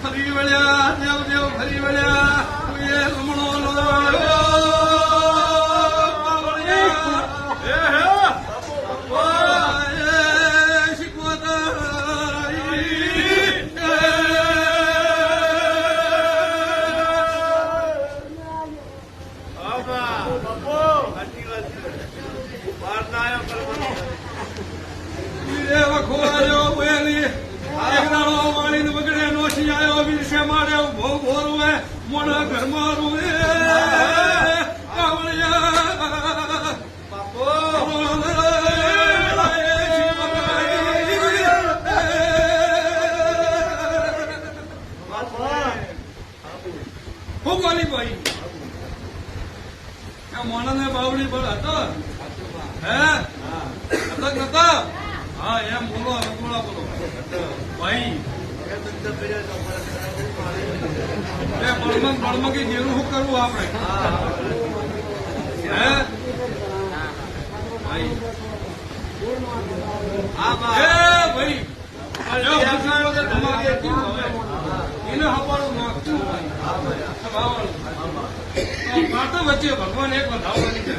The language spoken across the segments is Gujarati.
ફરી વળ્યા દેવ દેવ ફરી વળ્યા કોઈએ લમણો મોડા ઘરમાં રૂએ ભાઈ મોણા બાવડી પર હતો હે નતા હા એમ બોલો બોલો ભાઈ બળમગી જેવું શું કરવું આપણે હે ભાઈ એને હપાડું નાખતું વાતો વચ્ચે ભગવાન એક વધાવવાની છે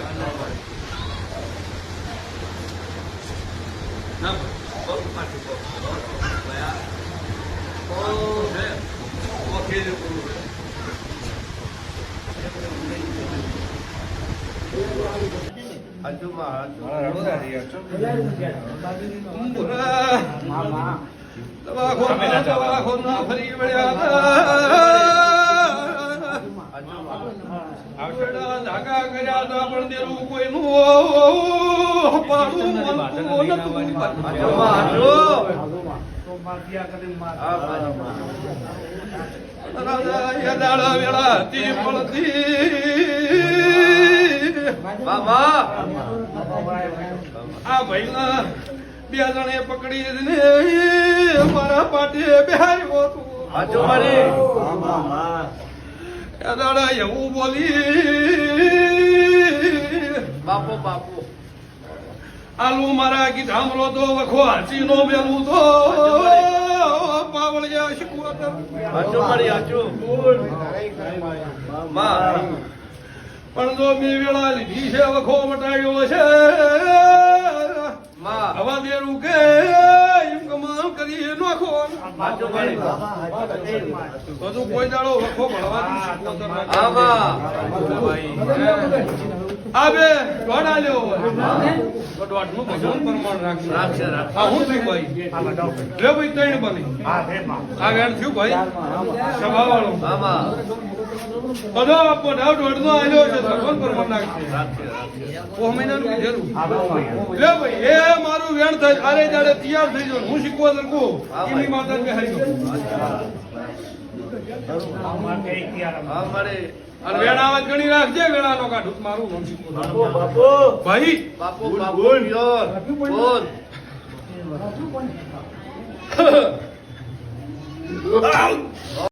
ફરી ધાગા કર્યા હતા પણ દેવું કોઈનું દાડા વેળા હતી આ ભાઈ ના બે જણે પકડી ને મારા પાટે બેહાર્યો હતું દાડા એવું બોલી બાપો બાપો આલુ મારા ગીધામલો તો વખો હાચી નો મેલું તો પાવળિયા શીખવા પણ જો મેં વેળા લીધી છે વખો વટાડ્યો છે હવા દેરું કે એમ કમાલ કરી નાખો બધું કોઈ દાડો વખો ભણવા બે દોડા લ્યો દોઢનું ભગવાન પ્રમાણ રાખશે હું થયું ભાઈ લે ભાઈ ત્રણ બની આ વેણ થયું ભાઈ સભા વાળો બધો પોઢાવ દોઢનો આવ્યો છે ભગવાન પ્રમાણ રાખશે ઓ મહિનાનું કીધેલું લે ભાઈ એ મારું વેણ થાય આરે જાડે તૈયાર થઈ જાય હું શીખવા શકું એની માતા બેહારી અને વેણા આવાજ ગણી રાખજે વેણા નો કાઢું મારું નામ શીખવું ભાઈ બાપો બોલ બોલ